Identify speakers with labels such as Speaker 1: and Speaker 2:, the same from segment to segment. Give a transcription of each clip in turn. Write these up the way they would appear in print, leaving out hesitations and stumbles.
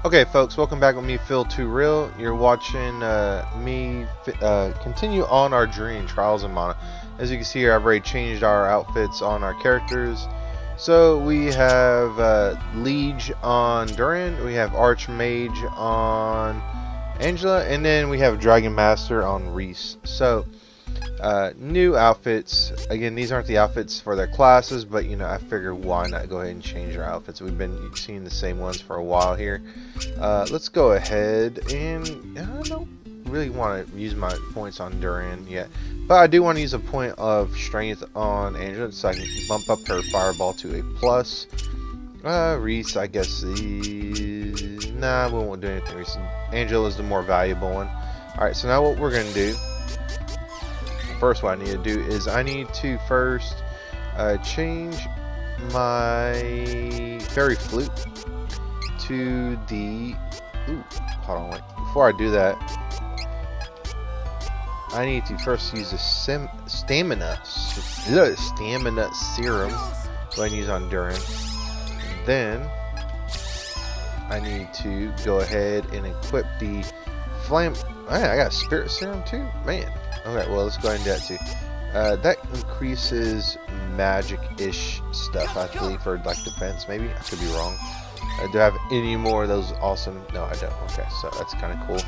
Speaker 1: Okay, folks, welcome back with me, Phil Too Real. You're watching me continue on our journey in Trials of Mana. As you can see here, I've already changed our outfits on our characters. So we have Liege on Duran, we have Archmage on Angela, and then we have Dragon Master on Reese. So new outfits. Again, these aren't the outfits for their classes, but you know, I figured why not go ahead and change our outfits. We've been seeing the same ones for a while here. Let's go ahead and I don't really want to use my points on Duran yet, but I do want to use a point of strength on Angela so I can bump up her fireball to a plus. Reese, I guess nah, we won't do anything. Reese, Angela is the more valuable one. Alright, so now what we're gonna do, first what I need to do is I need to first change my fairy flute to the hold on, wait, before I do that I need to first use the stamina serum so I can use on Duran. Then I need to go ahead and equip the flame. Man, I got a spirit serum too, man. Okay, well, let's go ahead and do that too. That increases magic-ish stuff, I believe, for like defense, maybe. I could be wrong. Do I have any more of those awesome? No, I don't. Okay, so that's kind of cool.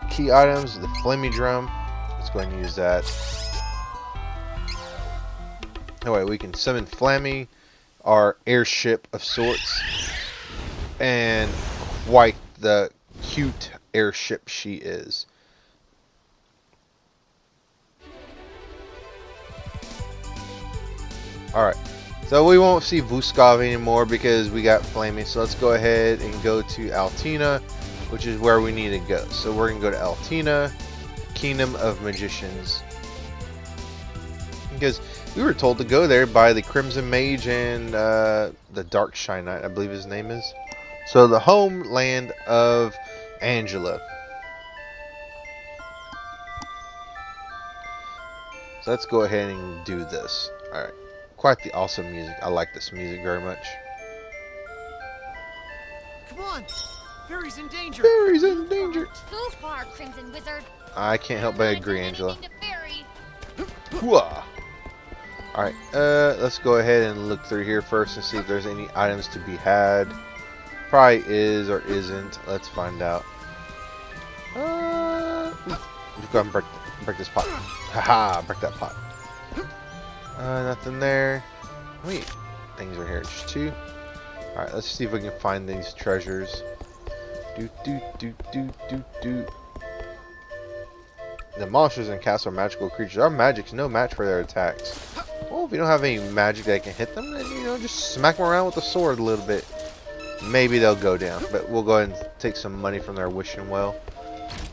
Speaker 1: Key items, the flaming drum. Let's go ahead and use that. Oh wait, we can summon Flammy, our airship of sorts, and quite the cute airship she is. Alright, so we won't see Vuskov anymore because we got Flaming. So let's go ahead and go to Altena, which is where we need to go. So we're going to go to Altena, Kingdom of Magicians. Because we were told to go there by the Crimson Mage and the Dark Shine Knight, I believe his name is. So the homeland of Angela. So let's go ahead and do this. Alright. Quite the awesome music. I like this music very much.
Speaker 2: Come on! Faerie's in danger!
Speaker 1: Faerie's in danger!
Speaker 3: Too far, Crimson Wizard.
Speaker 1: I can't help but agree, Angela.
Speaker 3: Faerie.
Speaker 1: Alright, let's go ahead and look through here first and see if there's any items to be had. Probably is or isn't. Let's find out. Just go ahead and break this pot. Haha, break that pot. Nothing there. Wait, things are here. Just two. Alright, let's see if we can find these treasures. The monsters in castle are magical creatures. Our magic's no match for their attacks. Well, if you don't have any magic that can hit them, then, you know, just smack them around with the sword a little bit. Maybe they'll go down. But we'll go ahead and take some money from their wishing well.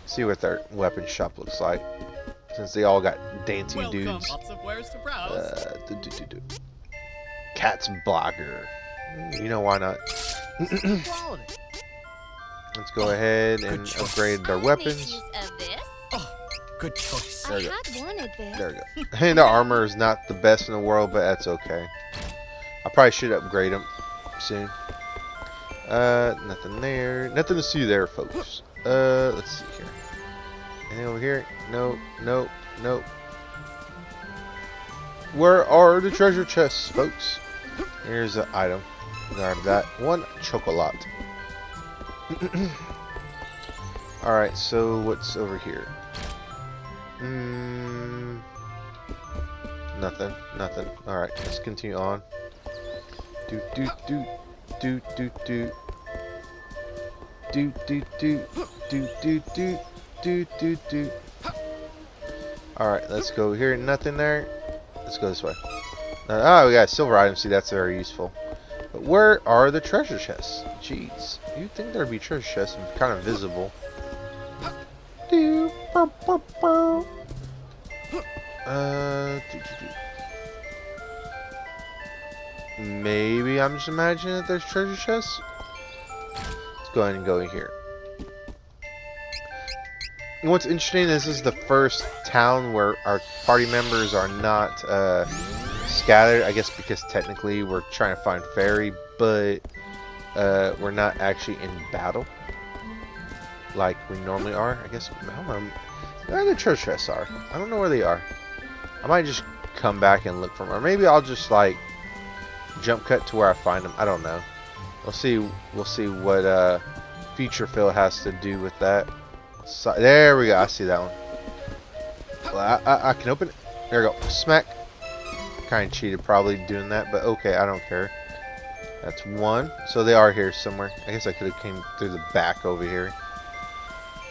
Speaker 1: See what their weapon shop looks like. Since they all got dainty dudes.
Speaker 2: Lots of wares to browse.
Speaker 1: Cat's Blogger. You know why not? Let's go ahead and upgrade their weapons.
Speaker 2: Oh, good choice.
Speaker 1: There we go.
Speaker 3: I had wanted this.
Speaker 1: There we go. And the armor is not the best in the world, but that's okay. I probably should upgrade them soon. Nothing there. Nothing to see there, folks. Let's see here. Anything over here? Nope, nope, nope. Where are the treasure chests, folks? Here's an item. Grab that. One chocolate. Alright, so what's over here? Nothing, nothing. Alright, let's continue on. Do. Alright, let's go here. Nothing there. Let's go this way. Oh, we got silver items. See, that's very useful. But where are the treasure chests? Jeez. You'd think there'd be treasure chests and kind of visible. Maybe I'm just imagining that there's treasure chests. Let's go ahead and go in here. And what's interesting, this is the first town where our party members are not scattered. I guess because technically we're trying to find Faerie, but we're not actually in battle like we normally are. I guess, I don't know where the treasure chests are. I don't know where they are. I might just come back and look for them, or maybe I'll just like jump cut to where I find them. I don't know. We'll see what feature fill has to do with that. So, there we go. I see that one. Well, I can open it. There we go. Smack. Kind of cheated probably doing that, but okay, I don't care. That's one. So they are here somewhere. I guess I could have came through the back over here.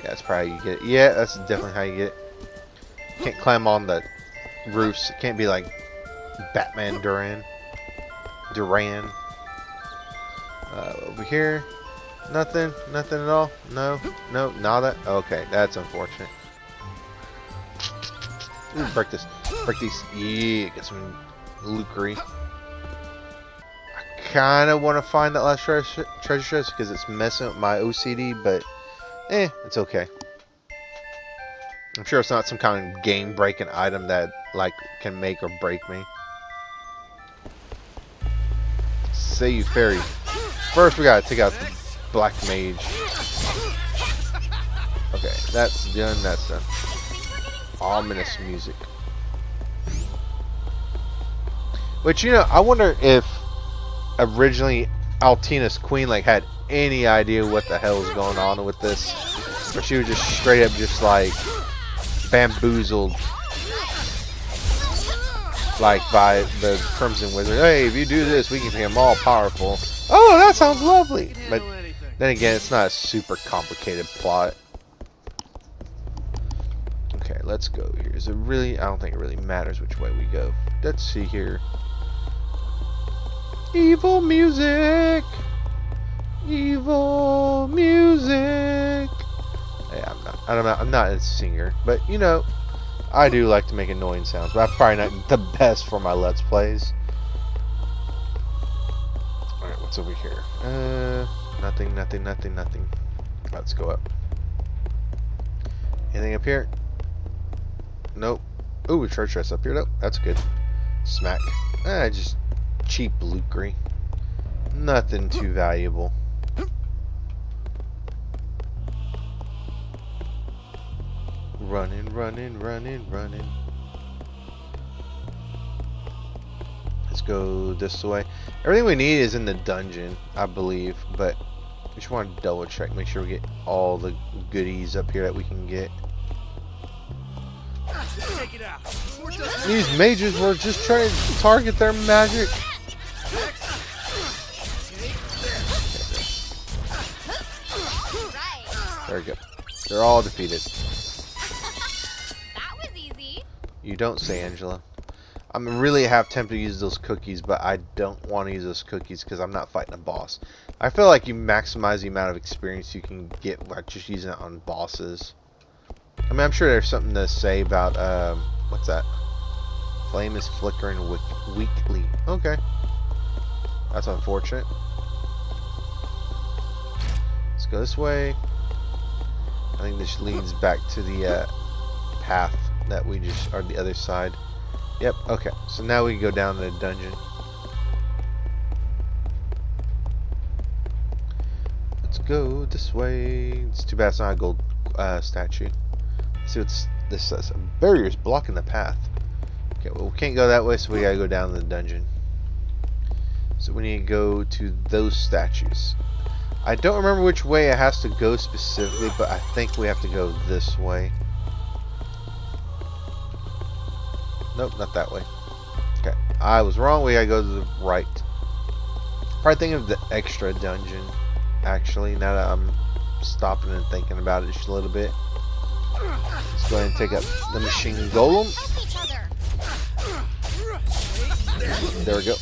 Speaker 1: Yeah, that's probably how you get it. Yeah, that's definitely how you get it. Can't climb on the roofs. It can't be like Batman Duran. Over here. Nothing at all. No, nada. Okay, that's unfortunate. Ooh, break these. Yeah, get some lucre. I kind of want to find that last treasure chest because it's messing with my OCD, but it's okay. I'm sure it's not some kind of game-breaking item that like can make or break me. Say you Faerie. First, we gotta take out the black mage. Okay, that's done. That's done. Ominous music. Which, you know, I wonder if originally Altena's queen like had any idea what the hell is going on with this, or she was just straight up just like bamboozled, like by the Crimson Wizard. Hey, if you do this, we can make them all powerful. Oh, that sounds lovely. But then again, it's not a super complicated plot. Okay, let's go here. Is it really? I don't think it really matters which way we go. Let's see here. Evil music. Evil music. Hey, I'm not a singer, but you know, I do like to make annoying sounds. But I'm probably not the best for my Let's Plays. All right, what's over here? Nothing. Let's go up. Anything up here? Nope. Ooh, a church chest up here. Nope, that's good. Smack. Just cheap lucre. Nothing too valuable. Running. Let's go this way. Everything we need is in the dungeon, I believe, but we just want to double check, make sure we get all the goodies up here that we can get. These mages were just trying to target their magic. There we go. They're all defeated.
Speaker 3: That was easy.
Speaker 1: You don't say, Angela. I'm really half tempted to use those cookies, but I don't want to use those cookies because I'm not fighting a boss. I feel like you maximize the amount of experience you can get by just using it on bosses. I mean, I'm sure there's something to say about, what's that? Flame is flickering weakly. Okay. That's unfortunate. Let's go this way. I think this leads back to the path that we just, or the other side. Yep, okay. So now we can go down to the dungeon. Let's go this way. It's too bad it's not a gold statue. Let's see what this says. Barriers blocking the path. Okay, well, we can't go that way, so we gotta go down to the dungeon. So we need to go to those statues. I don't remember which way it has to go specifically, but I think we have to go this way. Nope, not that way. Okay, I was wrong. We gotta go to the right. Probably think of the extra dungeon, actually, now that I'm stopping and thinking about it just a little bit. Let's go ahead and take up the machine golem.
Speaker 3: Help each other.
Speaker 1: There we go.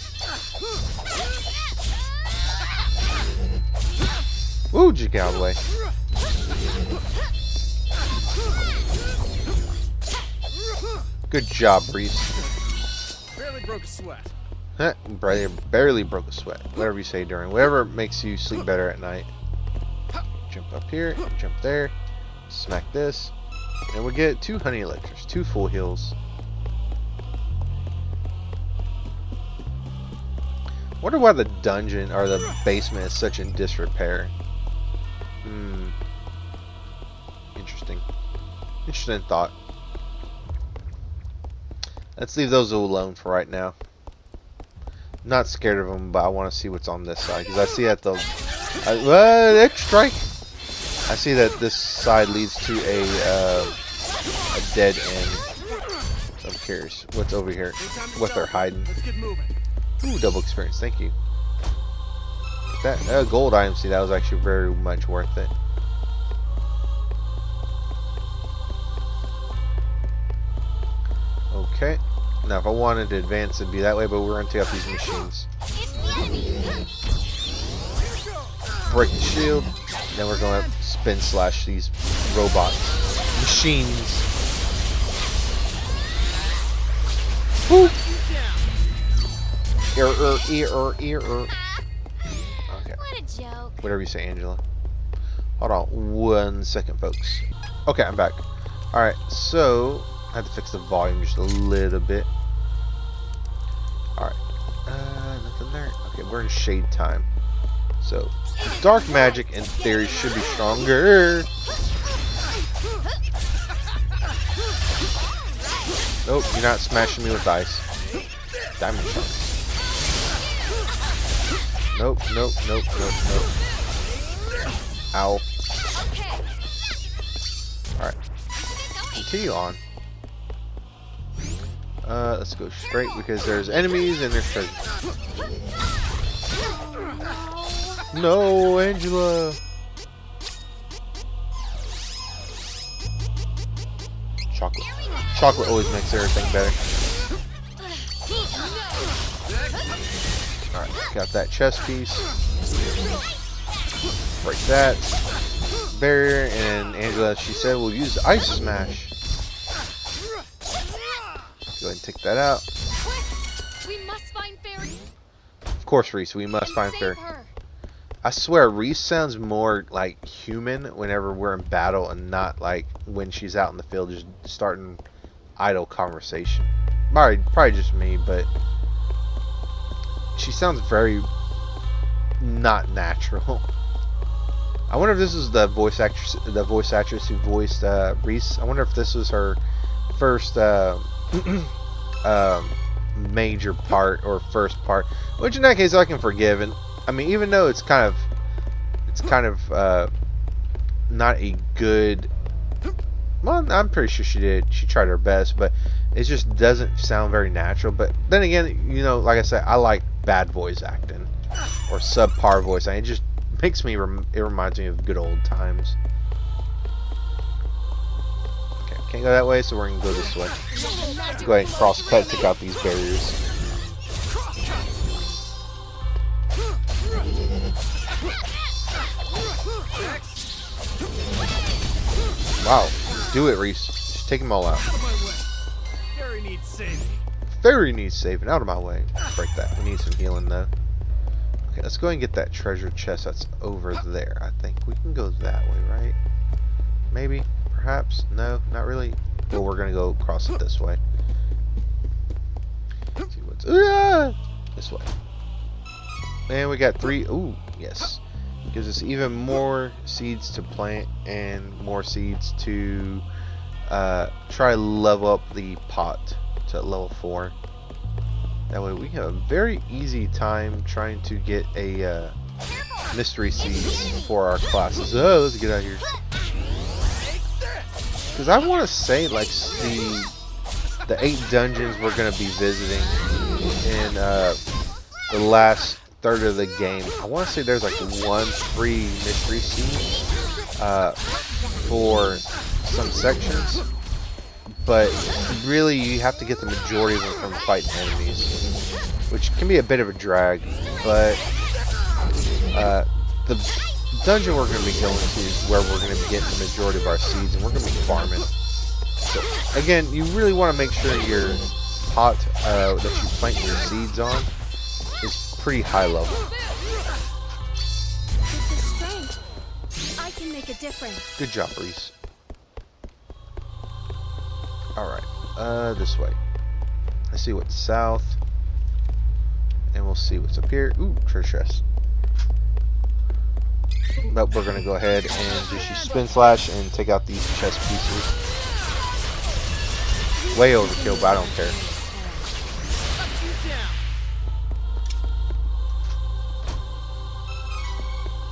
Speaker 1: Woo, just get out of the way. Good job, Reese.
Speaker 2: Barely broke a sweat.
Speaker 1: Barely broke a sweat. Whatever you say, during whatever makes you sleep better at night. Jump up here, jump there, smack this, and we get 2 honey elixirs, 2 full heals. Wonder why the dungeon or the basement is such in disrepair. Interesting. Interesting thought. Let's leave those alone for right now. Not scared of them, but I want to see what's on this side because I see that the strike. I see that this side leads to a dead end. So I'm curious what's over here, what they're hiding. Ooh, double experience. Thank you. That gold item, see, that was actually very much worth it. Okay. Now, if I wanted to advance, it'd be that way, but we're going to take out these machines. Break the shield. Then we're going to spin slash these robots. Machines. Woo! Okay.
Speaker 3: What a joke.
Speaker 1: Whatever you say, Angela. Hold on 1 second, folks. Okay, I'm back. Alright, so I have to fix the volume just a little bit. Alright. Nothing there. Okay, we're in shade time. So, dark magic in theory should be stronger. Nope, you're not smashing me with ice. Diamond sharks. Nope. Ow. Alright. Continue on. Let's go straight because there's enemies and there's treasure. No, Angela! Chocolate. Chocolate always makes everything better. Alright, got that chest piece. Break that. Barrier, and Angela, she said, we'll use Ice Smash. Go ahead and take that out.
Speaker 3: We must find Faerie.
Speaker 1: Of course, Reese, we must find Faerie. I swear, Reese sounds more like human whenever we're in battle and not like when she's out in the field just starting idle conversation. Probably just me, but she sounds very not natural. I wonder if this is the voice actress who voiced Reese. I wonder if this was her first major part or first part, which in that case I can forgive. And I mean, even though it's kind of not a good, well, I'm pretty sure she tried her best, but it just doesn't sound very natural. But then again, you know, like I said, I like bad voice acting or subpar voice acting. It just makes me it reminds me of good old times. Okay, can't go that way, so we're gonna go this way. Go ahead and cross cut, take out these barriers. Wow, do it, Reese. Just take them all out.
Speaker 2: Faerie needs saving.
Speaker 1: Faerie needs saving. Out of my way. Break that. We need some healing, though. Okay, let's go ahead and get that treasure chest that's over there. I think we can go that way, right? Maybe? Perhaps? No, not really. Well, we're gonna go across it this way. Let's see what's this way. And we got 3. Ooh, yes. Gives us even more seeds to plant and more seeds to try to level up the pot to level 4. That way we have a very easy time trying to get a mystery seeds for our classes. Oh, let's get out of here. Because I want to say, like, the 8 dungeons we're going to be visiting in the last third of the game, I want to say there's like 1 free mystery seed for some sections, but really you have to get the majority of them from fighting enemies, which can be a bit of a drag. But the dungeon we're going to be going to is where we're going to be getting the majority of our seeds, and we're going to be farming. So again, you really want to make sure your pot that you plant your seeds on is pretty high level.
Speaker 3: With the strength, I can make a difference.
Speaker 1: Good job, Reese. Alright, this way. I see what's south. and we'll see what's up here. Ooh, treasure chest. But we're gonna go ahead and just use spin slash and take out these chest pieces. Way overkill, but I don't care.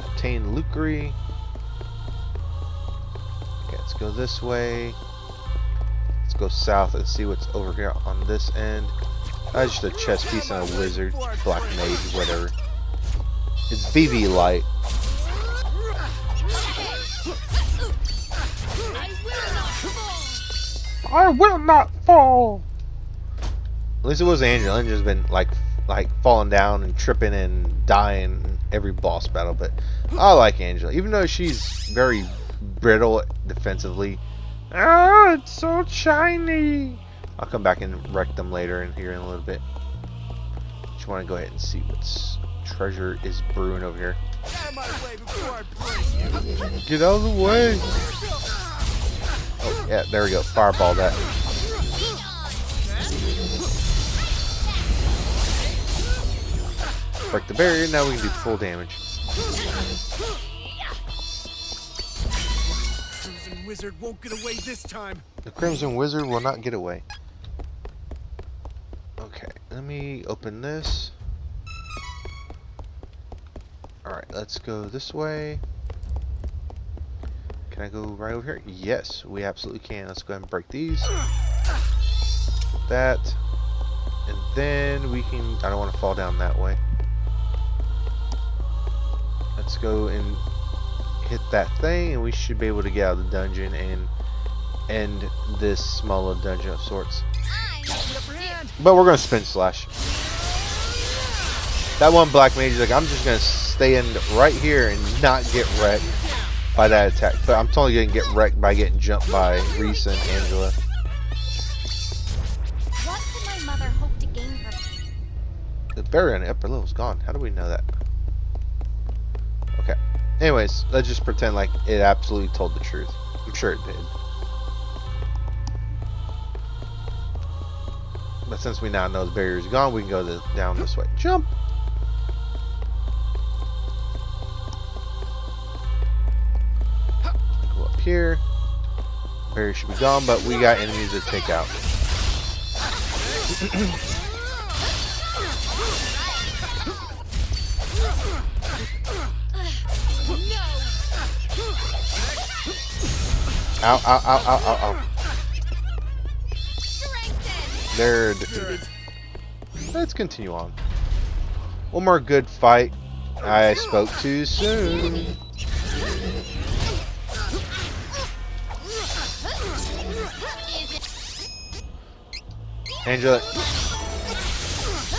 Speaker 1: Obtain Luckery. Okay, let's go this way. Let's go south and see what's over here on this end. That's just a chest piece and a wizard, black mage, whatever. It's VV light. I will not fall. At least it was Angela. Angela's been like falling down and tripping and dying in every boss battle, but I like Angela, even though she's very brittle defensively. Oh, it's so shiny. I'll come back and wreck them later in here in a little bit. Just want to go ahead and see what's treasure is brewing over here. Get out of the way. Oh, yeah, there we go. Fireball that. Break the barrier, now we can do full damage.
Speaker 2: Crimson Wizard won't get away this time.
Speaker 1: The Crimson Wizard will not get away. Okay, let me open this. Alright, let's go this way. Can I go right over here? Yes, we absolutely can. Let's go ahead and break these. That. And then we can... I don't want to fall down that way. Let's go and hit that thing, and we should be able to get out of the dungeon and end this small little dungeon of sorts. But we're going to spin slash. That one black mage is like, I'm just going to stand right here and not get wrecked by that attack. But I'm totally going to get wrecked by getting jumped by Reese and Angela.
Speaker 3: What could my mother hope to gain from it?
Speaker 1: The barrier on the upper level is gone. How do we know that? Okay. Anyways, let's just pretend like it absolutely told the truth. I'm sure it did. But since we now know the barrier is gone, we can go down this way. Jump! Go up here. Barrier should be gone, but we got enemies to take out. Ow, ow, ow, ow, ow, ow. They're defeated. Let's continue on. One more good fight. I spoke too soon. Angela,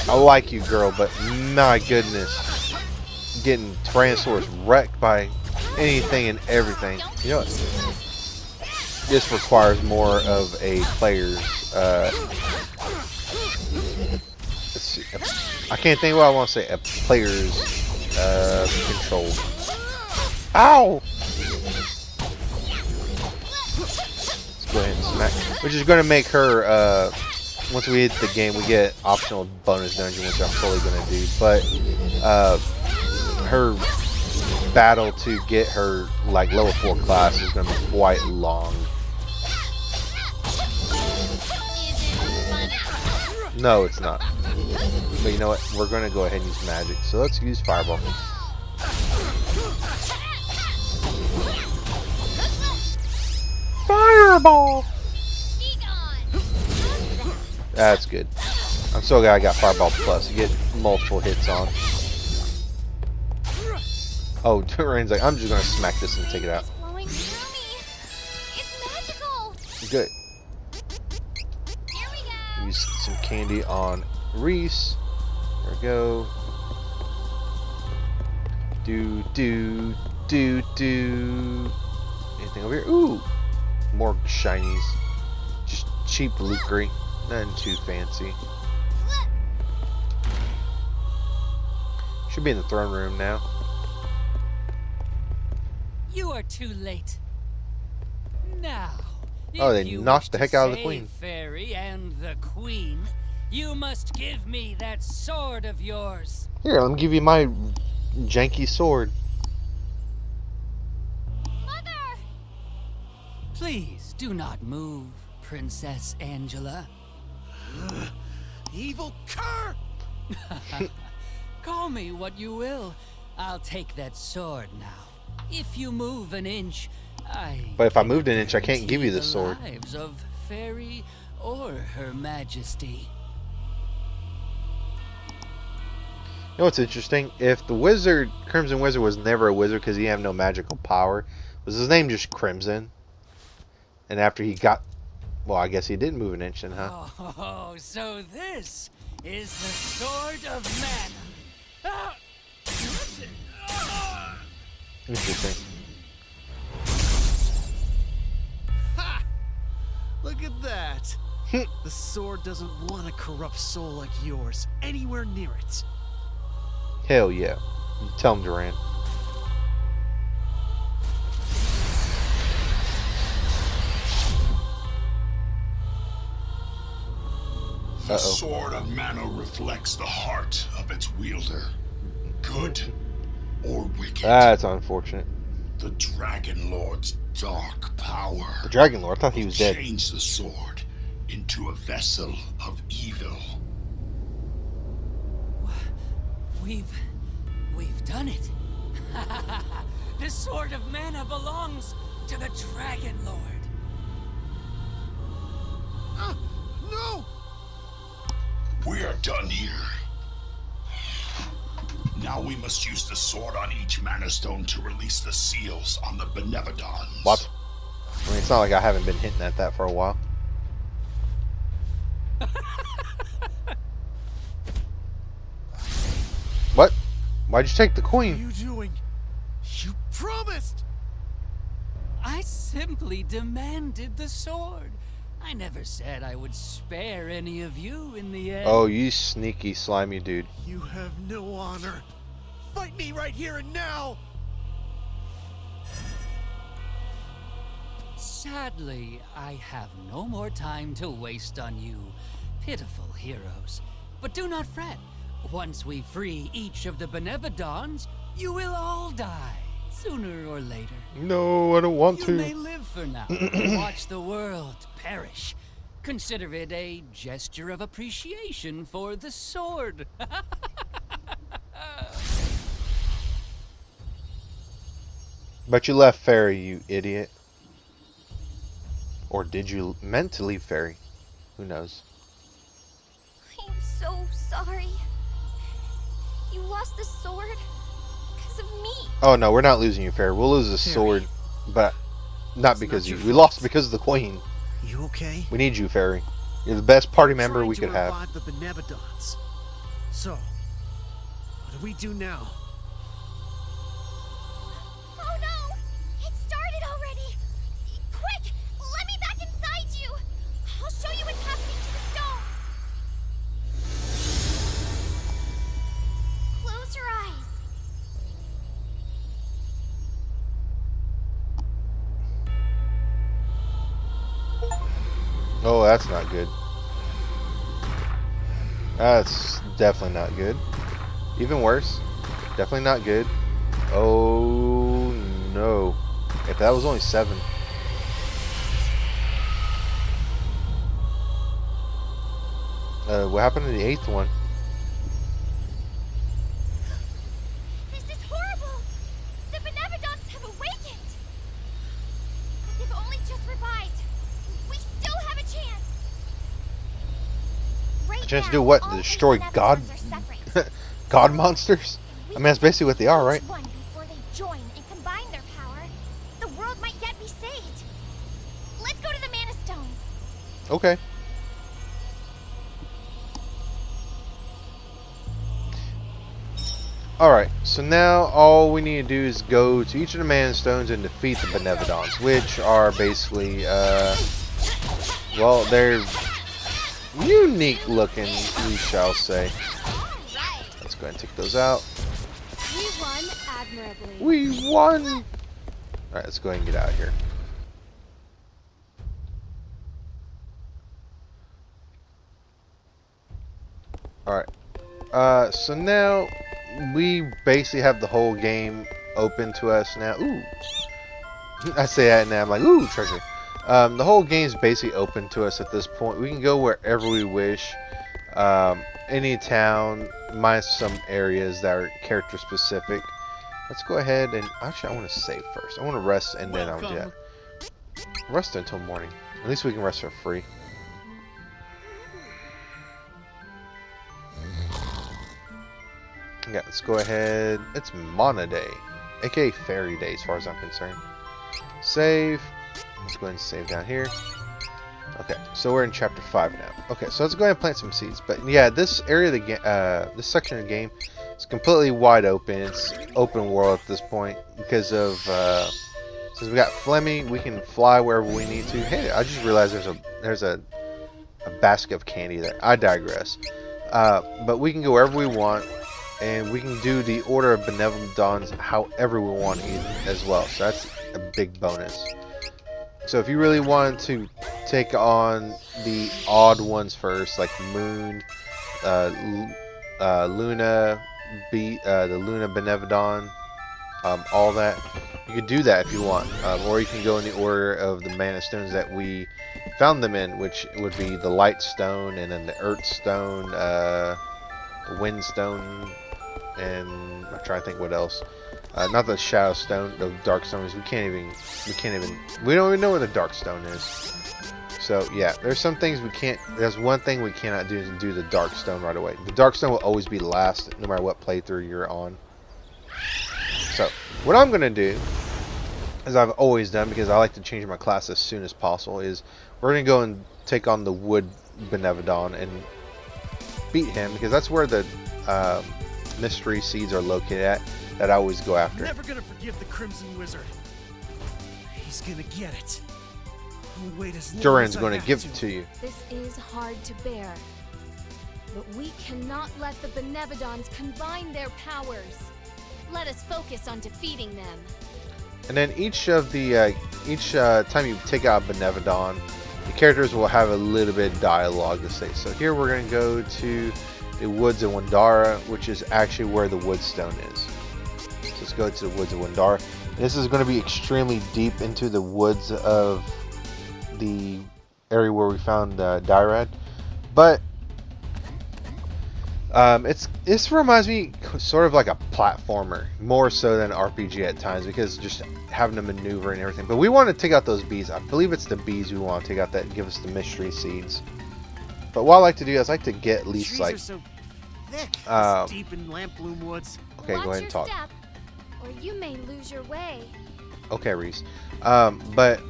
Speaker 1: I like you, girl, but my goodness. Getting Tyrannosaurus wrecked by anything and everything. You know what? This requires more of a player's let's see, I can't think what I want to say. A player's control. Ow! Let's go ahead and smack. Which is going to make her once we hit the game, we get optional bonus dungeon, which I'm totally going to do. But her battle to get her like level 4 class is going to be quite long. No, it's not. But you know what? We're going to go ahead and use magic. So let's use Fireball. Fireball! That's good. I'm so glad I got Fireball Plus. You get multiple hits on. Oh, Rain's like, I'm just going to smack this and take it out. Good. Use some candy on Reese. There we go. Do. Anything over here? Ooh! More shinies. Just cheap luckery. Nothing too fancy. Should be in the throne room now.
Speaker 4: You are too late. Now,
Speaker 1: Oh, they
Speaker 4: if you
Speaker 1: knocked
Speaker 4: wish
Speaker 1: the
Speaker 4: to
Speaker 1: heck out of the
Speaker 4: save
Speaker 1: queen.
Speaker 4: Faerie and the queen, You must give me that sword of yours.
Speaker 1: Here, let me give you my janky sword.
Speaker 3: Mother!
Speaker 4: Please do not move, Princess Angela.
Speaker 2: Evil cur!
Speaker 4: Call me what you will. I'll take that sword now. If you move an inch,
Speaker 1: But if I
Speaker 4: cannot
Speaker 1: moved an inch, I can't give you
Speaker 4: guarantee
Speaker 1: the sword.
Speaker 4: Lives of Faerie or Her Majesty.
Speaker 1: You know what's interesting? If the wizard, Crimson Wizard, was never a wizard because he had no magical power, was his name just Crimson? And after he got, well, I guess he did move an inch then, huh?
Speaker 4: Oh, so this is the sword of mana. Ah!
Speaker 1: Interesting.
Speaker 2: Ha! Look at that. The sword doesn't want a corrupt soul like yours anywhere near it.
Speaker 1: Hell yeah. Tell him, Duran.
Speaker 5: The sword of mana reflects the heart of its wielder, good or wicked.
Speaker 1: That's unfortunate.
Speaker 5: The Dragon Lord's dark power
Speaker 1: The Dragon Lord, I thought he was dead.
Speaker 5: changed the sword into a vessel of evil.
Speaker 4: We've done it. The sword of mana belongs to the Dragon Lord.
Speaker 2: No!
Speaker 5: We are done here. Now we must use the sword on each mana stone to release the seals on the Benevodons.
Speaker 1: What? I mean, it's not like I haven't been hinting at that for a while. What? Why'd you take the
Speaker 2: What are
Speaker 1: coin?
Speaker 2: you doing? You promised!
Speaker 4: I simply demanded the sword. I never said I would spare any of you in the end.
Speaker 1: Oh, you sneaky, slimy dude.
Speaker 2: You have no honor. Fight me right here and now!
Speaker 4: Sadly, I have no more time to waste on you, pitiful heroes. But do not fret. Once we free each of the Benevodons, you will all die, sooner or later.
Speaker 1: No, I don't want
Speaker 4: You may
Speaker 1: to.
Speaker 4: live for now and watch the world perish. Consider it a gesture of appreciation for the sword.
Speaker 1: But you left Faerie, you idiot. Or did you meant to leave Faerie? Who knows?
Speaker 3: I'm so sorry. You lost the sword because of me.
Speaker 1: Oh no, we're not losing you, Faerie. We'll lose the
Speaker 2: Faerie.
Speaker 1: sword, but not
Speaker 2: It's
Speaker 1: because
Speaker 2: not
Speaker 1: you.
Speaker 2: your
Speaker 1: We
Speaker 2: fault.
Speaker 1: lost because of the queen.
Speaker 2: You okay?
Speaker 1: We need you, Faerie. You're the best party member
Speaker 2: Trying
Speaker 1: we
Speaker 2: to
Speaker 1: could have.
Speaker 2: revive the Benevodons. So, what do we do now?
Speaker 3: Oh no! It started already! Quick! Let me back inside you! I'll show you what's happening to the stones! Close your eyes.
Speaker 1: Oh, that's not good. That's definitely not good. Even worse. Definitely not good. Oh no. If that was only 7. What happened to the 8th one?
Speaker 3: This is horrible! The Benevodons have awakened! But they've only just revived. We still have a chance! Right
Speaker 1: A chance to
Speaker 3: now,
Speaker 1: do what?
Speaker 3: all
Speaker 1: To
Speaker 3: of the
Speaker 1: destroy God?
Speaker 3: Benevodons are separate.
Speaker 1: God monsters? I mean, that's basically what they are, right?
Speaker 3: Each one before they join and combine their power, the world might yet be saved. Let's go to the Mana Stones.
Speaker 1: Okay. Alright, so now all we need to do is go to each of the Mana Stones and defeat the Benevodons, which are basically, well, they're unique looking, we shall say. Let's go ahead and take those out.
Speaker 3: We won admirably.
Speaker 1: We won! Alright, let's go ahead and get out of here. Alright. So now we basically have the whole game open to us now. Ooh. I say that now, I'm like, ooh, treasure. The whole game's basically open to us at this point. We can go wherever we wish. Any town, minus some areas that are character specific. Let's go ahead and actually I want to save first. I want to rest and then I'll do that. Rest until morning. At least we can rest for free. Yeah, let's go ahead. It's Mana Day, aka Faerie Day as far as I'm concerned. Save. Let's go ahead and save down here. Okay, so we're in chapter 5 now. Okay, so let's go ahead and plant some seeds. But yeah, this area of the game, this section of the game is completely wide open. It's open world at this point because of since we got Flemmy, we can fly wherever we need to. Hey, I just realized there's a basket of candy there. I digress. But we can go wherever we want, and we can do the order of Benevodons however we want as well. So that's a big bonus. So if you really wanted to take on the odd ones first, like Moon, Luna, the Luna Benevodon, all that, you could do that if you want. Or you can go in the order of the mana stones that we found them in, which would be the Light Stone, and then the Earth Stone, the Wind Stone, and I'm trying to think what else. Not the Shadow Stone, the Dark Stones. We don't even know what the Dark Stone is. So yeah, there's some things we can't. There's one thing we cannot do, is do the Dark Stone right away. The Dark Stone will always be last, no matter what playthrough you're on. So what I'm gonna do, as I've always done, because I like to change my class as soon as possible, is we're gonna go and take on the Wood Benevodon and beat him, because that's where the mystery seeds are located at. That I always go after.
Speaker 2: I'm never gonna forgive the Crimson Wizard. He's gonna get it. I'll wait as long
Speaker 1: Duran's
Speaker 2: as I
Speaker 1: going to
Speaker 2: have
Speaker 1: give it to you.
Speaker 3: This is hard to bear. But we cannot let the Benevodons combine their powers. Let us focus on defeating them.
Speaker 1: And then each of the time you take out a Benevodon, the characters will have a little bit of dialogue to say. So here we're going to go to the Woods of Wandara, which is actually where the Woodstone is. So let's go to the Woods of Wandara. This is going to be extremely deep into the woods of the area where we found Dyrad, but this reminds me sort of like a platformer, more so than RPG at times, because just having to maneuver and everything. But we want to take out those bees. I believe it's the bees we want to take out that give us the mystery seeds. But what I like to do is I like to get at least
Speaker 2: trees
Speaker 1: like
Speaker 2: are so thick, deep in Lampbloom Woods.
Speaker 1: okay,
Speaker 3: Watch
Speaker 1: go ahead and talk.
Speaker 3: your step, or you may lose your way.
Speaker 1: Okay, Reese. But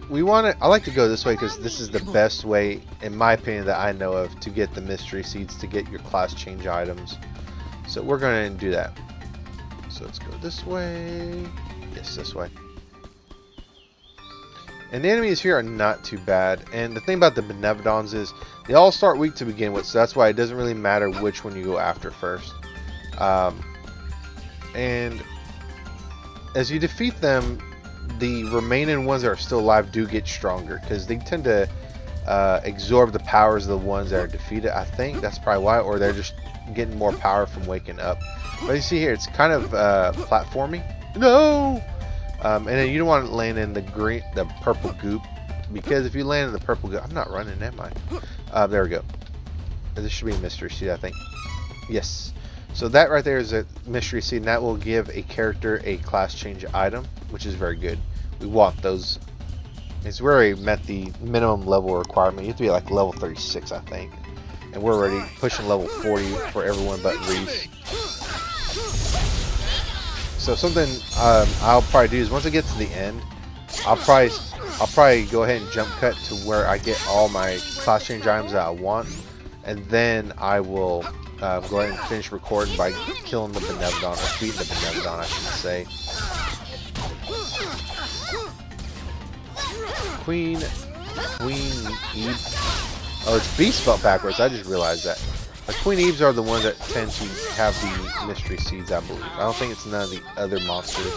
Speaker 1: we want to. I like to go this way because this is the best way, in my opinion, that I know of to get the mystery seeds, to get your class change items. So we're going to do that. So let's go this way. Yes, this way. And the enemies here are not too bad. And the thing about the Benevodons is they all start weak to begin with, so that's why it doesn't really matter which one you go after first. And as you defeat them, the remaining ones that are still alive do get stronger, because they tend to absorb the powers of the ones that are defeated. I think that's probably why, or they're just getting more power from waking up. But you see here, it's kind of platforming. No! And then you don't want to land in the purple goop, because if you land in the purple goop, I'm not running, am I? There we go. This should be a mystery seed, I think. Yes. So that right there is a mystery seed, and that will give a character a class change item, which is very good. We want those. It's where we met the minimum level requirement. You have to be like level 36, I think. And we're already pushing level 40 for everyone but Reese. So something I'll probably do is once I get to the end, I'll probably go ahead and jump cut to where I get all my class change items that I want, and then I will go ahead and finish recording by killing the Benevodon, or beating the Benevodon, I should say. Queen Eve. Oh, it's B spelled backwards. I just realized that. Queen Eves are the ones that tend to have the mystery seeds, I believe. I don't think it's none of the other monsters.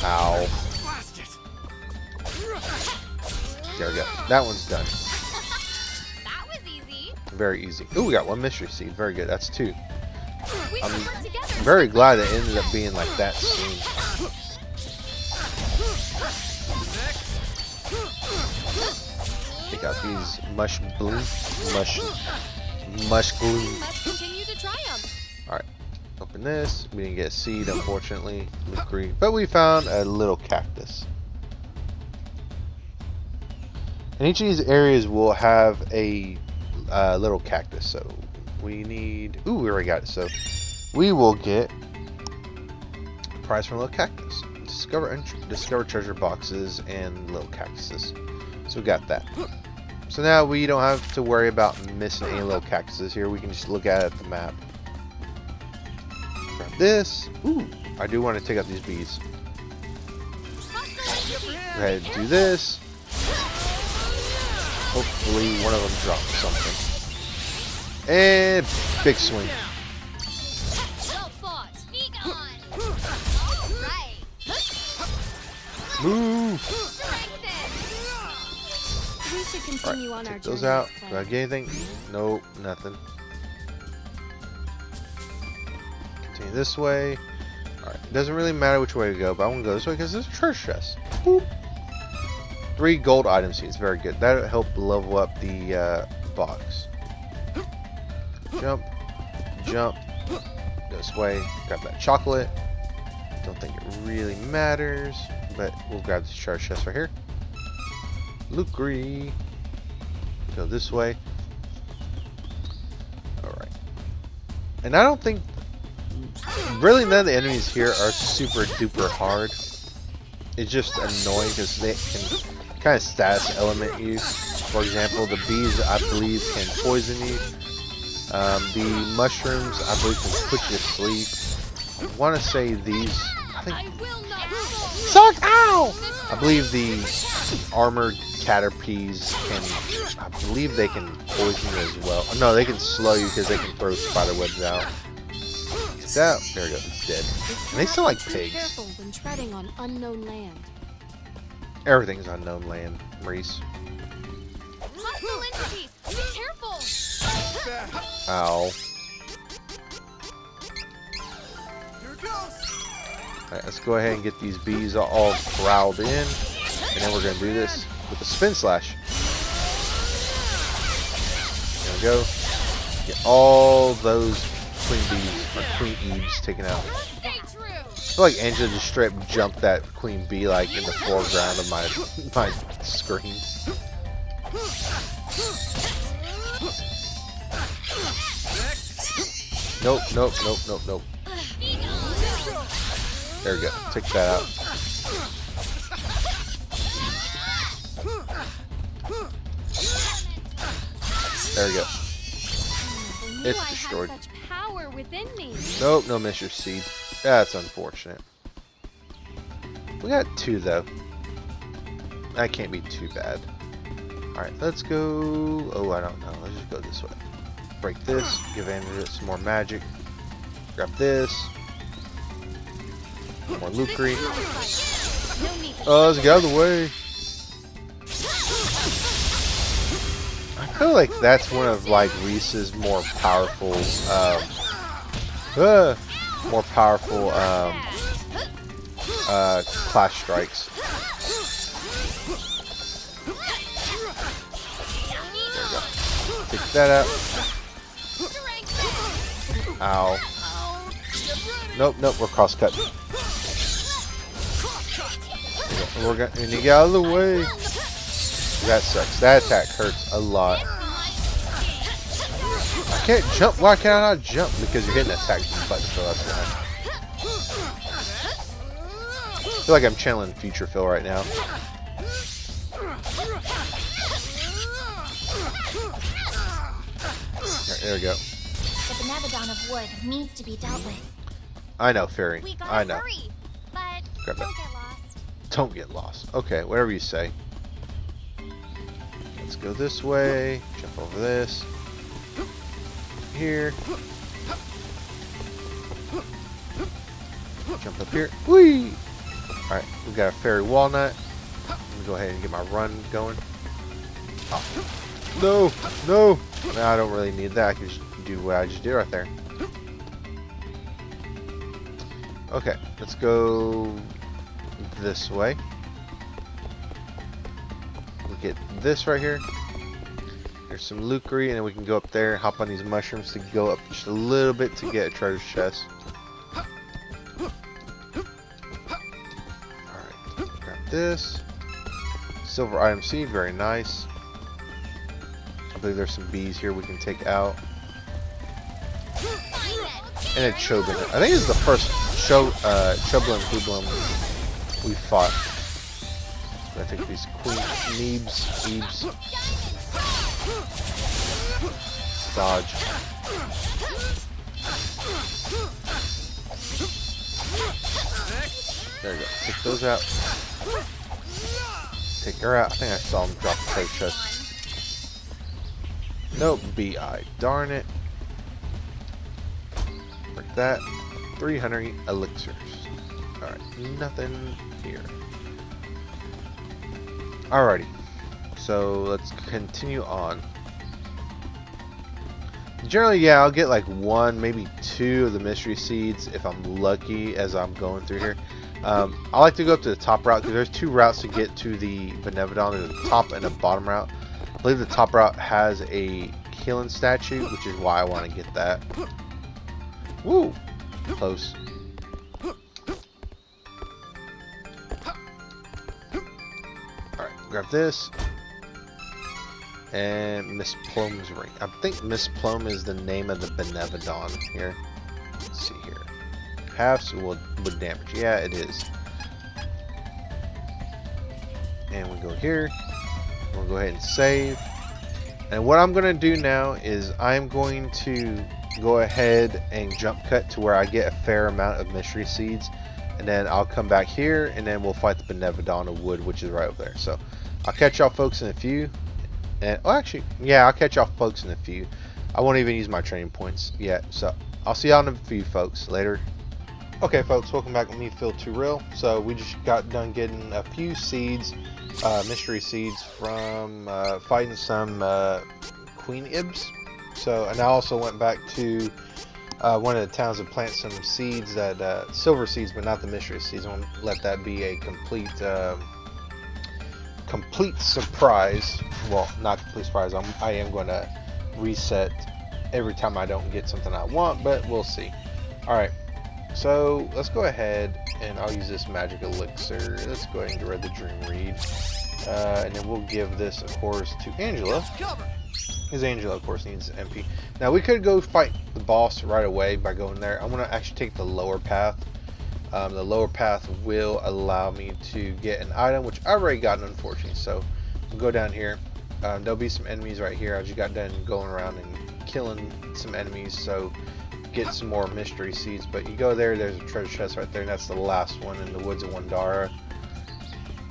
Speaker 1: Ow. There we go. That one's done.
Speaker 3: That was easy.
Speaker 1: Very easy. Ooh, we got one mystery seed. Very good. That's 2.
Speaker 3: We
Speaker 1: I'm
Speaker 3: can work together.
Speaker 1: very glad it ended up being like that soon. Take out these mush glue. Mush glue.
Speaker 3: Let's continue to try 'em.
Speaker 1: Alright. Open this. We didn't get a seed, unfortunately. Look green. But we found a little cactus. And each of these areas will have a little cactus. So we need... Ooh, we already got it. So we will get a prize from a little cactus. Discover treasure boxes and little cactuses. So we got that. So now we don't have to worry about missing any little cactuses here. We can just look at it at the map. Grab this. Ooh, I do want to take out these bees. Go ahead and do this. Hopefully one of them drops something. And big swing.
Speaker 3: Well fought. Be gone. All right.
Speaker 1: Move.
Speaker 3: We should continue on our
Speaker 1: Take those
Speaker 3: journey
Speaker 1: out.
Speaker 3: this
Speaker 1: Do
Speaker 3: way.
Speaker 1: I get anything? Nope, nothing. Continue this way. Alright, it doesn't really matter which way to go, but I want to go this way because there's a treasure chest. Boop. 3 gold item seeds, very good. That'll help level up the box. Jump, jump, this way, grab that chocolate. Don't think it really matters, but we'll grab this treasure chest right here. Lucre. Go this way. Alright. And I don't think... Really none of the enemies here are super duper hard. It's just annoying because they can kind of status element you. For example, the bees I believe can poison you. The mushrooms I believe can put you to sleep. I want to say these... I think...
Speaker 3: I will not
Speaker 1: Suck! Ow! I believe the armored caterpies can... I believe they can poison you as well. No, they can slow you because they can throw spider webs out. That, there we go, it's dead. And they sound like
Speaker 3: Be
Speaker 1: pigs.
Speaker 3: careful when treading on unknown land.
Speaker 1: Everything's unknown land, Maurice.
Speaker 3: Hostile entities. Be careful.
Speaker 1: Ow.
Speaker 2: Here it goes.
Speaker 1: Alright, let's go ahead and get these bees all corralled in. And then we're going to do this with the spin slash. There we go. Get all those queen bees, or queen eves taken out.
Speaker 3: Stay true.
Speaker 1: I feel like Angela just straight up jumped that queen bee like in the foreground of my screen. Nope, nope, nope, nope, nope. There we go. Take that out. There we go.
Speaker 3: I knew
Speaker 1: It's
Speaker 3: I had
Speaker 1: destroyed.
Speaker 3: such power within me.
Speaker 1: Nope, no Mr. Seed. That's unfortunate. We got 2 though. That can't be too bad. Alright, let's go... Oh, I don't know. Let's just go this way. Break this. Give Andrew some more magic. Grab this. More Lucre.
Speaker 3: No need to
Speaker 1: Oh, let's get out of the way. I feel like that's one of like Reese's more powerful, clash strikes. There we go. Take that out. Ow. Nope, nope, we're cross cut. We're gonna need to get out of the way. That sucks. That attack hurts a lot. I can't jump. Why can't I not jump? Because you're hitting attack button, so that's why. I feel like I'm channeling Future Phil right now. There we go.
Speaker 3: The Benevodon of Wood needs to be dealt with.
Speaker 1: I know, Faerie.
Speaker 3: We gotta
Speaker 1: I know.
Speaker 3: hurry, but
Speaker 1: Grab that.
Speaker 3: don't get lost.
Speaker 1: Don't get lost. Okay, whatever you say. Let's go this way. Jump over this. Here. Jump up here. Whee! Alright, we got a fairy walnut. Let me go ahead and get my run going. Oh. No, no. No, I don't really need that. I can just do what I just did right there. Okay, let's go this way. We get this right here. There's some lucre, and then we can go up there and hop on these mushrooms to go up just a little bit to get a treasure chest. Alright, grab this. Silver item seed, very nice. I believe there's some bees here we can take out. And a Choblin. I think this is the first Choblin Hublin we fought. I think these Queen Ebes. Dodge. There you go. Take those out. Take her out. I think I saw him drop the treasure chest. Nope, BI. Darn it. Like that. 300 elixirs. Alright, nothing here. Alrighty. So let's continue on. Generally, yeah, I'll get like 1, maybe 2 of the mystery seeds if I'm lucky as I'm going through here. I like to go up to the top route because there's 2 routes to get to the Benevodon. There's a top and a bottom route. I believe the top route has a healing statue, which is why I want to get that. Woo! Close. Alright, grab this. And Mispolm's ring. I think Mispolm is the name of the Benevodon here. Let's see here. Halves would damage. Yeah, it is. And we go here. We'll go ahead and save. And what I'm going to do now is I'm going to go ahead and jump cut to where I get a fair amount of mystery seeds. And then I'll come back here and then we'll fight the Benevodon of Wood, which is right over there. So I'll catch y'all folks in a few. And, well, actually, yeah, I'll catch y'all folks in a few. I won't even use my training points yet. So I'll see y'all in a few, folks. Later. Okay, folks, welcome back with me, Phil Too Real. So we just got done getting a few seeds, mystery seeds from fighting some Queen Ibs. So, and I also went back to one of the towns to plant some seeds, that silver seeds, but not the mystery seeds. I want to let that be a complete surprise. Well, not complete surprise. I am going to reset every time I don't get something I want, but we'll see. All right. So let's go ahead and I'll use this magic elixir. Let's go ahead and get rid of the dream read. And then we'll give this, of course, to Angela. Because Angela, of course, needs MP. Now, we could go fight the boss right away by going there. I'm going to actually take the lower path. The lower path will allow me to get an item, which I already got, unfortunately. So we'll go down here. There'll be some enemies right here. I just got done going around and killing some enemies. So get some more mystery seeds, but you go there, there's a treasure chest right there, and that's the last one in the woods of Wandara.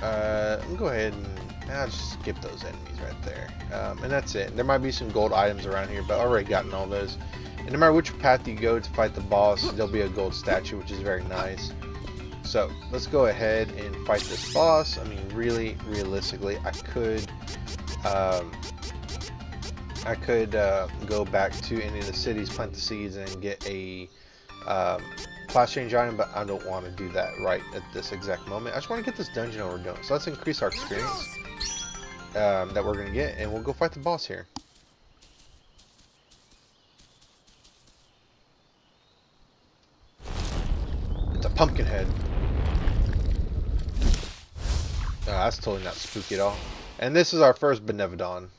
Speaker 1: I'll go ahead and I'll just skip those enemies right there, and that's it. There might be some gold items around here, but I've already gotten all those. And no matter which path you go to fight the boss, there'll be a gold statue, which is very nice. So let's go ahead and fight this boss. I mean, really, realistically, I could go back to any of the cities, plant the seeds, and get a class change item, but I don't want to do that right at this exact moment. I just want to get this dungeon overdone. So let's increase our experience that we're going to get, and we'll go fight the boss here. It's a pumpkin head. That's totally not spooky at all. And this is our first Benevodon.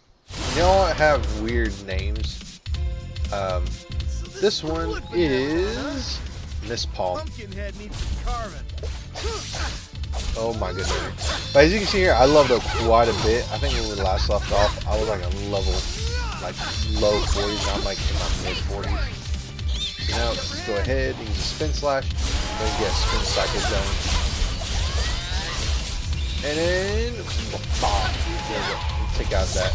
Speaker 1: They all have weird names. This one is Mispolm. Oh my goodness. But as you can see here, I leveled up quite a bit. I think when we last left off, I was like on level, like low 40s. Now I'm like in my mid 40s. So now let's go ahead and use a spin slash. Then get a spin cycle going. And then, there we go. Take out that.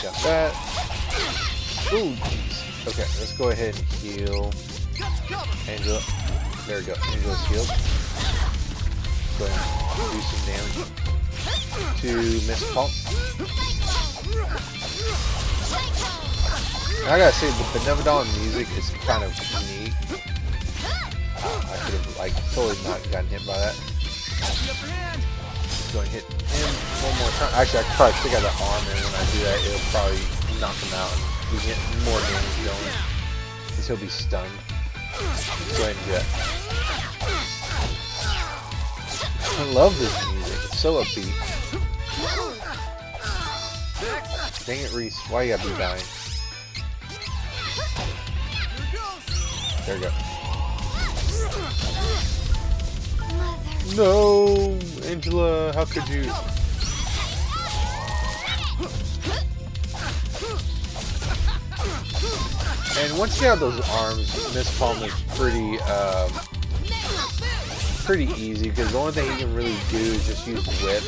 Speaker 1: Got that. Ooh, jeez. Okay, let's go ahead and heal Angela. There we go. Angela's healed. Go ahead and do some damage. to Mispolm. And I gotta say, the Benevodon music is kind of neat. I could have like totally not gotten hit by that. Just go and hit him one more time. Actually, I could probably stick out the arm, and when I do that, it'll probably knock him out and we get more damage going. Because he'll be stunned. Go ahead and do that. I love this music. It's so upbeat. Dang it, Reese. Why you gotta be dying? There we go. No! Angela, how could you? And once you have those arms, Mispolm is pretty easy, because the only thing he can really do is just use the whip.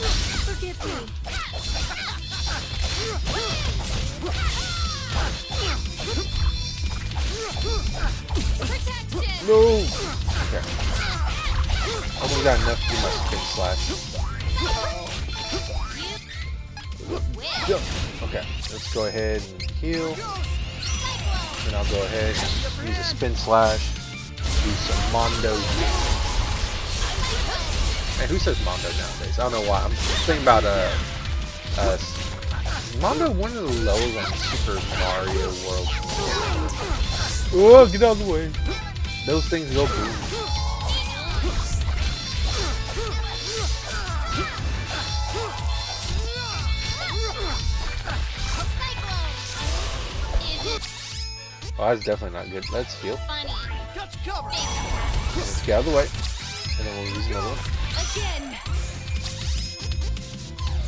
Speaker 1: No! Okay. Almost got enough to do my spin slash. Jump. Okay, let's go ahead and heal. Then I'll go ahead and use a spin slash. Do some Mondo. Hey, who says Mondo nowadays? I don't know why. I'm thinking about Mondo, one of the levels on Super Mario World. Oh, get out of the way. Those things go boom. Oh, that's definitely not good. Let's heal. Let's get out of the way. And then we'll use another one.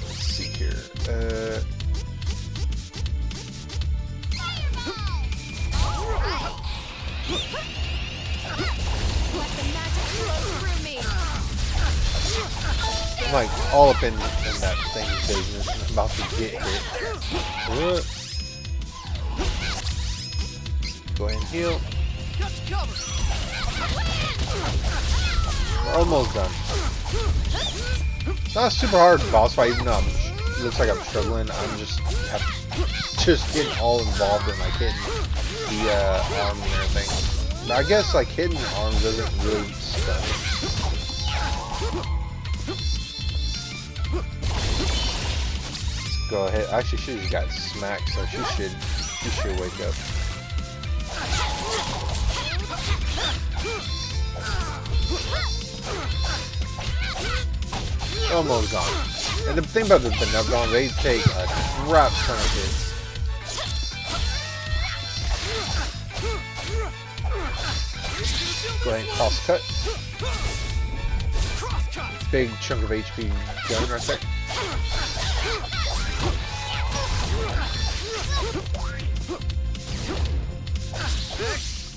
Speaker 1: Let's see here. I'm like all up in that thing's business and I'm about to get hit. Go ahead and heal. We're almost done. It's not a super hard boss fight, even though it looks like I'm struggling. I'm just getting all involved in like hitting the arms and everything. But I guess like hitting the arms doesn't really stun. Go ahead. Actually, she just got smacked, so she should wake up. Almost gone. And the thing about the Benevodons, they take a crap ton of hits. Go ahead and cross cut. Big chunk of HP going right there.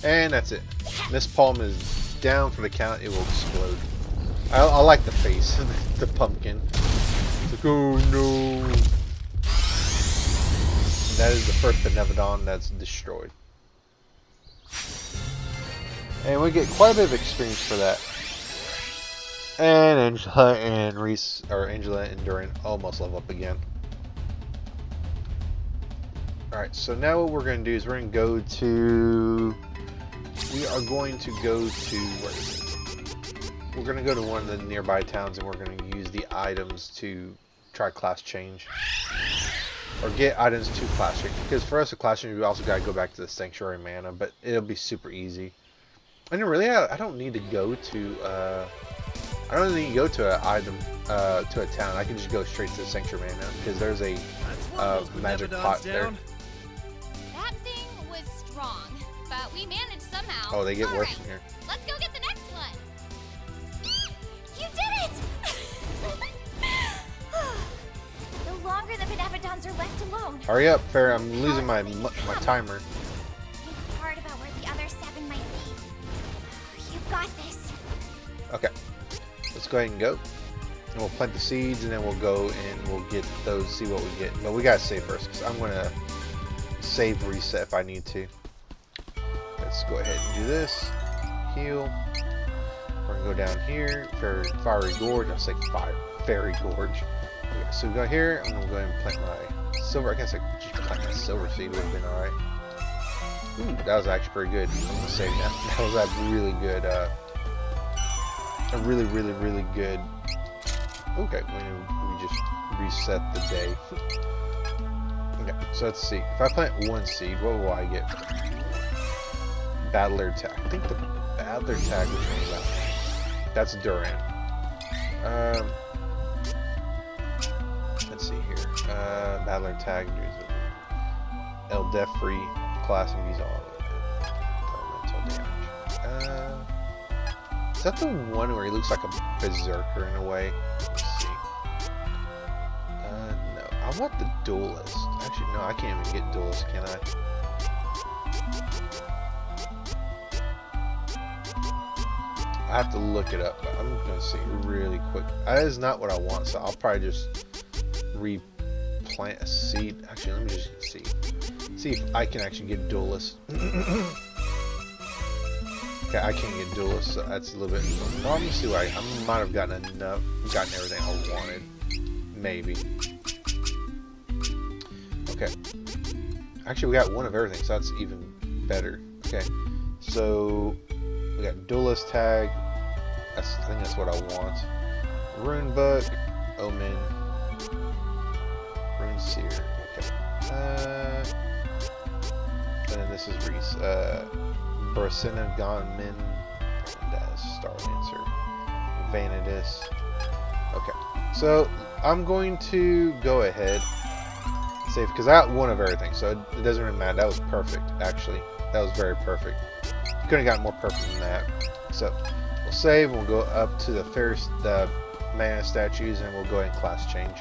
Speaker 1: And that's it. Mispolm is down for the count. It will explode. I like the face, the pumpkin. It's like, oh no. And that is the first Benevodon that's destroyed. And we get quite a bit of experience for that. And Angela and Reese, or Angela and Duran almost level up again. Alright, so now what we're going to do is we're going to go to... We are going to go to... Where is it? We're going to go to one of the nearby towns and we're going to use the items to try class change. Or get items to class change. Because for us to class change, we also got to go back to the Sanctuary Mana, but it'll be super easy. And really, I don't need to go to... I don't need to go to an item, to a town. I can just go straight to the Sanctuary Mana because there's a magic pot there.
Speaker 3: That thing was strong, but we managed somehow.
Speaker 1: Oh, they get worse from here.
Speaker 3: Let's go get the next one. You did it! The longer the Benevodons are left alone.
Speaker 1: Hurry up, Faerie. I'm losing my timer.
Speaker 3: Think hard about where the other 7 might be. You got this.
Speaker 1: Okay. Let's go ahead and go. And we'll plant the seeds and then we'll go and we'll get those, see what we get. But we gotta save first because I'm gonna save reset if I need to. Let's go ahead and do this. Heal. We're gonna go down here for Faerie Gorge. I'll say Faerie Gorge. Okay, so we go here. I'm gonna go ahead and plant my silver. I guess I could just plant my silver seed. Would have been all right. Ooh, that was actually pretty good. I'm gonna say that was a really good. A really good. Okay, we just reset the day. Okay, so let's see. If I plant one seed, what will I get? Battler tag. I think the Battler tag was made that. That's Duran. Let's see here. Battler tag. Eldefree class and use all elemental damage. Is that the one where he looks like a berserker in a way? Let's see. No. I want the duelist. Actually, no, I can't even get duelist, can I? I have to look it up, but I'm gonna see really quick. That is not what I want, so I'll probably just replant a seed. Actually, let me just see if I can actually get duelist. Okay, I can't get duelist, so that's a little bit. Well, let me see what I might have gotten everything I wanted, maybe. Okay. Actually, we got one of everything, so that's even better. Okay, so we got duelist tag. I think that's what I want. Rune book, omen, rune seer. Okay. And then this is Reese. Benevodon and Starlancer, Vanidus. Okay, so I'm going to go ahead and save because I got one of everything, so it doesn't really matter. That was perfect, actually. That was very perfect. Couldn't have gotten more perfect than that. So we'll save. We'll go up to the mana statues, and we'll go ahead and class change.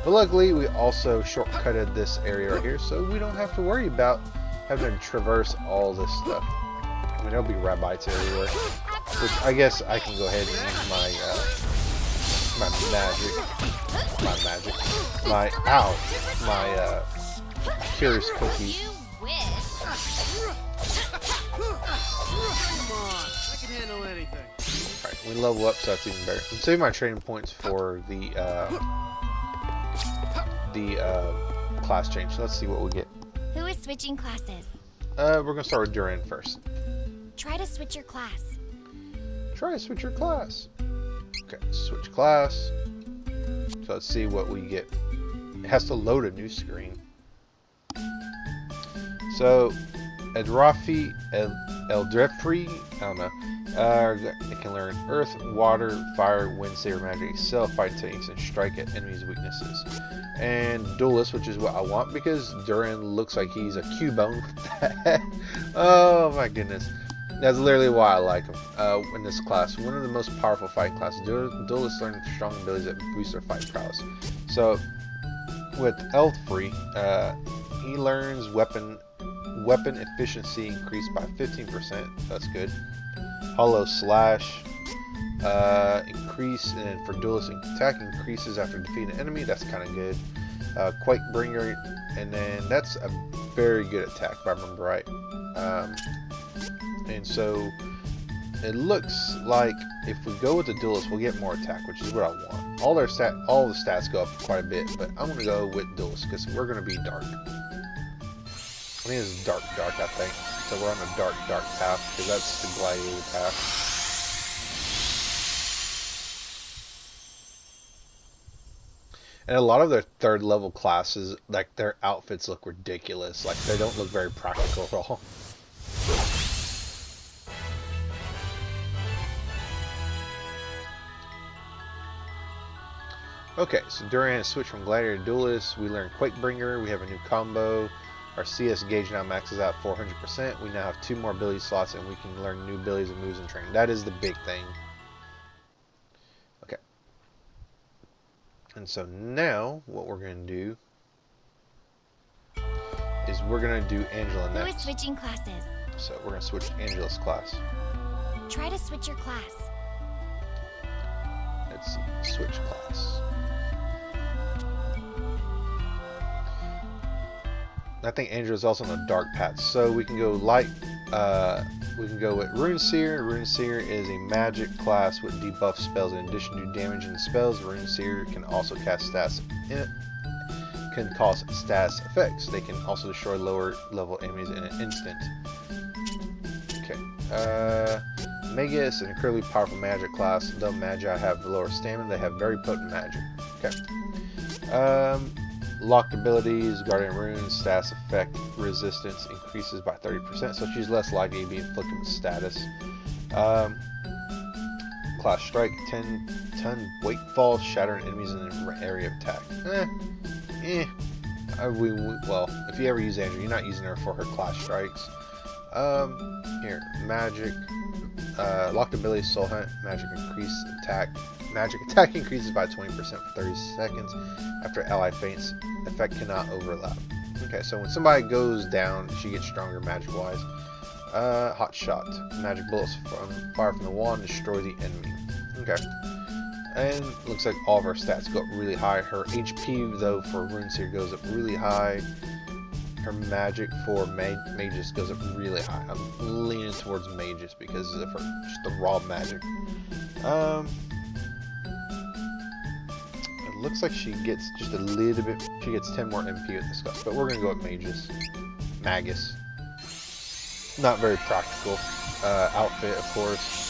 Speaker 1: But luckily, we also shortcutted this area right here, so we don't have to worry about having to traverse all this stuff. I mean, there'll be rabbits everywhere, which I guess I can go ahead and use my curious cookie.
Speaker 2: Come on, I can handle anything.
Speaker 1: Alright, we level up, so that's even better. I'm saving my training points for the class change. So let's see what we get.
Speaker 3: Who is switching classes?
Speaker 1: We're gonna start with Duran first.
Speaker 3: Try to switch your class.
Speaker 1: Try to switch your class. Okay, switch class. So let's see what we get. It has to load a new screen. So, Eldefree, I don't know. It can learn Earth, Water, Fire, Wind, Saber Magic, Excel Fight Techniques, and strike at enemies' weaknesses. And Duelist, which is what I want because Duran looks like he's a Cubone with that. Oh my goodness. That's literally why I like him in this class. One of the most powerful fighting classes. Duelists learn strong abilities that boost their fight prowess. So, with Eldefree, he learns weapon efficiency increased by 15%. That's good. Hollow Slash increase, and for duelist attack increases after defeating an enemy. That's kind of good. Quake Bringer, and then that's a very good attack if I remember right. And so it looks like if we go with the duelist, we'll get more attack, which is what I want. All the stats go up quite a bit, but I'm gonna go with duelist because we're gonna be dark. I think it's dark, I think. So we're on a dark path, because that's the gladiator path. And a lot of their third level classes, like their outfits look ridiculous. Like they don't look very practical at all. Okay, so Duran has switched from Gladiator to Duelist. We learned Quakebringer. We have a new combo. Our CS gauge now maxes out 400%. We now have 2 more ability slots, and we can learn new abilities and moves and training. That is the big thing. Okay. And so now, what we're going to do is we're going to do Angela next.
Speaker 3: Who is switching classes?
Speaker 1: So we're going to switch Angela's class.
Speaker 3: Try to switch your class.
Speaker 1: Let's see. Switch class. I think Andrew is also on the dark path. So we can go light. We can go with Rune Seer. Rune Seer is a magic class with debuff spells. In addition to damage and spells, Rune Seer can also cast stats. Can cause status effects. They can also destroy lower level enemies in an instant. Okay. Magus, an incredibly powerful magic class. Though Magi have lower stamina, they have very potent magic. Okay. Locked abilities, Guardian Runes, status effect resistance increases by 30%, so she's less likely to be inflicted with status. Class Strike, 10-ton weight fall, shattering enemies in an area of attack. Well, if you ever use Andrew, you're not using her for her class strikes. Here, magic, locked ability, Soul Hunt, magic increase attack. Magic attack increases by 20% for 30 seconds. After ally faints, effect cannot overlap. Okay, so when somebody goes down, she gets stronger magic-wise. Hot Shot, magic bullets fire from the wall and destroy the enemy. Okay. And looks like all of our stats go up really high. Her HP, though, for Rune Seer goes up really high. Her magic for mages goes up really high. I'm leaning towards mages because of her, just the raw magic. It looks like she gets just a little bit. She gets 10 more MP with this class, but we're gonna go with mages. Magus. Not very practical outfit, of course.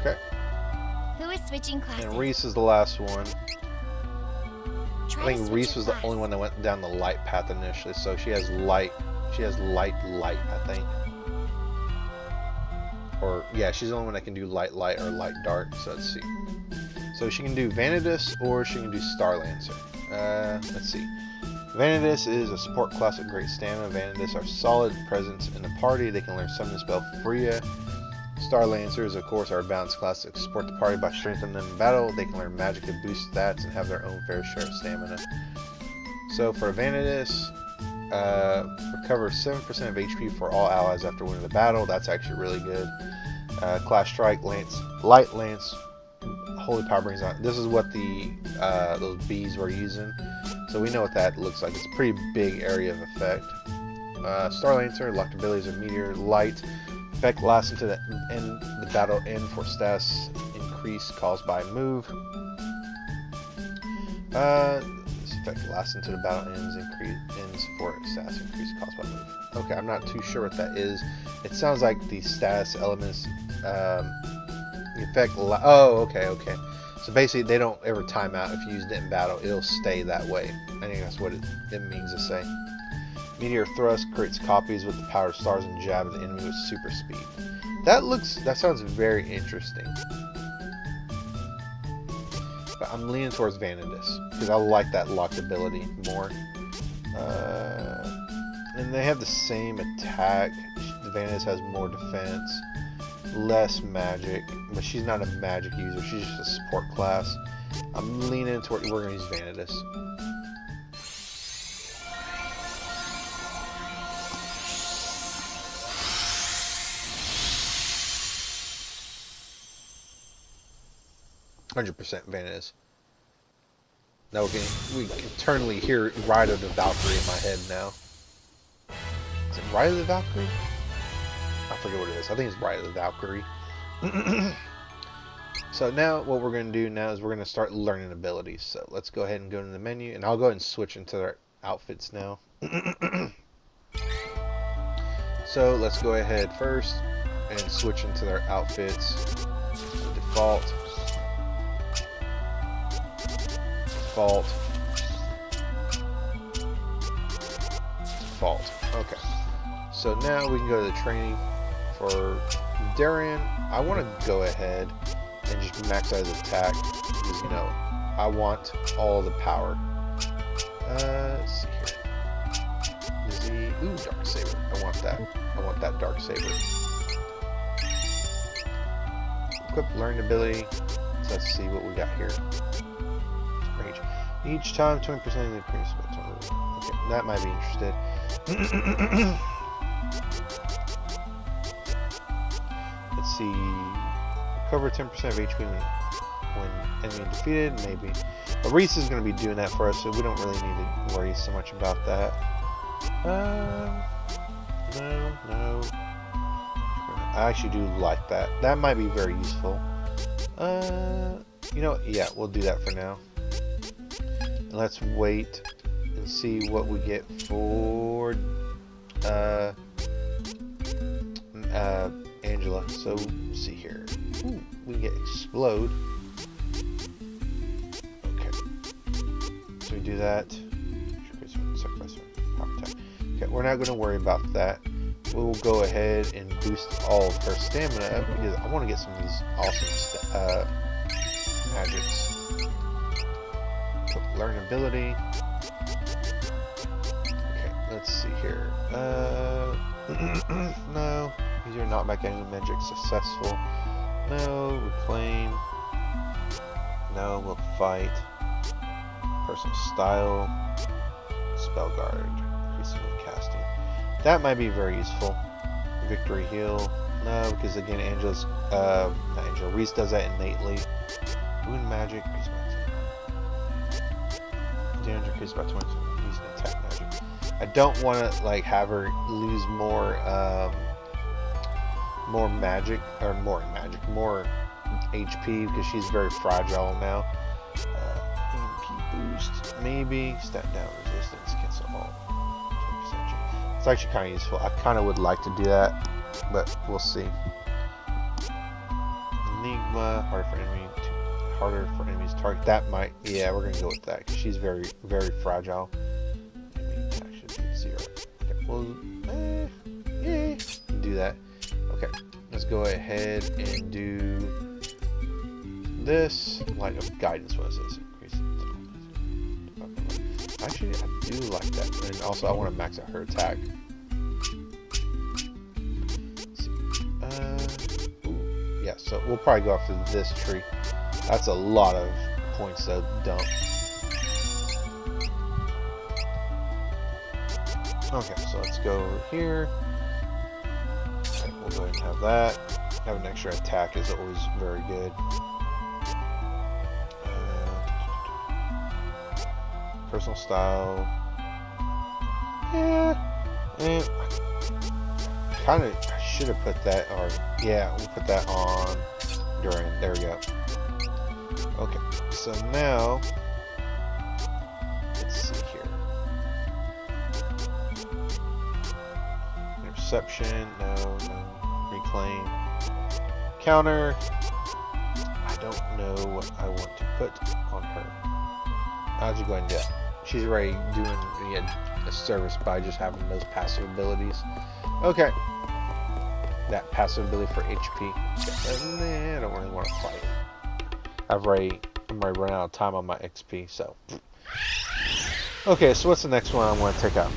Speaker 1: Okay.
Speaker 3: Who is switching classes?
Speaker 1: And Reese is the last one.
Speaker 3: Try
Speaker 1: I
Speaker 3: to
Speaker 1: think
Speaker 3: switch
Speaker 1: Reese
Speaker 3: your
Speaker 1: was the
Speaker 3: class.
Speaker 1: only one that went down the light path initially, so she has light. She has light, I think. Or yeah, she's the only one that can do light, or light dark. So let's see. So she can do Vanadis or she can do Star Lancer. Let's see. Vanadis is a support class with great stamina. Vanadis are solid presence in the party. They can learn summon the spell Faerie. Star Lancers, of course, are a balanced class that support the party by strengthening them in battle. They can learn magic to boost stats and have their own fair share of stamina. So for Vanadis, recover 7% of HP for all allies after winning the battle. That's actually really good. Class Strike, Lance, Light Lance, Holy Power brings on. This is what the those bees were using. So we know what that looks like. It's a pretty big area of effect. Star Lancer, locked abilities of Meteor, Light. Effect lasts until the battle end for status increase caused by move. This effect lasts until the battle ends for status increase caused by move. Okay, I'm not too sure what that is. It sounds like the status elements. The effect. Oh, okay. So basically, they don't ever time out if you use it in battle. It'll stay that way. I think that's what it means to say. Meteor Thrust creates copies with the power of stars and jab at the enemy with super speed. That sounds very interesting. But I'm leaning towards Vanadis because I like that locked ability more. And they have the same attack. Vanadis has more defense, less magic, but she's not a magic user. She's just a support class. I'm leaning toward we're gonna use Vanadis. %, Vanadis. Now we can internally hear Ride of the Valkyrie in my head now. Is it Ride of the Valkyrie? I forget what it is. I think it's Ride of the Valkyrie. So now what we're going to do now is we're going to start learning abilities. So let's go ahead and go to the menu, and I'll go ahead and switch into their outfits now. So let's go ahead first and switch into their outfits. Default. Okay, so now we can go to the training for Darian. I want to go ahead and just max out his attack because, you know, I want all the power. Let's see here. Is he? Ooh, Dark Saber. I want that. I want that Dark Saber. equip learned ability. So let's see what we got here. Rage. Each time 20% increase. Okay, that might be interested. Let's see. Recover 10% of HP when enemy defeated, maybe. But Reese is going to be doing that for us, so we don't really need to worry so much about that. No. I actually do like that. That might be very useful. You know, yeah, we'll do that for now. And let's wait and see what we get for Angela. So let's see here. Ooh, we can get explode. Okay. So we do that. Okay, we're not going to worry about that. We'll go ahead and boost all of her stamina up because I want to get some of these awesome magics. Learn ability. Okay, let's see here. No. These are not enemy magic successful. No. Reclaim. No. We'll fight. Personal style. Spell guard. Increasing casting. That might be very useful. Victory heal. No, because again, not Angela. Reese does that innately. Wound magic. Damage increased by 20%. Using attack magic. I don't want to like have her lose more HP because she's very fragile now. EMP boost, maybe. Stat down resistance, cancel all. 20%. It's actually kind of useful. I kind of would like to do that, but we'll see. Enigma, harder for enemies to target. That might, yeah, we're gonna go with that because she's very, very fragile. Enemy attack should be 0. Okay, well, do that. Okay, let's go ahead and do this. Light of guidance. What is this? Actually, I do like that. And also, I want to max out her attack. Yeah, so we'll probably go after this tree. That's a lot of points to dump. Okay, so let's go over here. Okay, we'll go ahead and have that. Have an extra attack is always very good. Personal style. Yeah. I should have put that, or yeah, we'll put that on during. There we go. Okay, so now let's see here. Interception, no. Reclaim. Counter. I don't know what I want to put on her. I'll just go ahead and do that. She's already doing a service by just having those passive abilities. Okay. That passive ability for HP. Okay. I don't really want to fight. I'm already running out of time on my XP, so. Okay, so what's the next one I want to take out?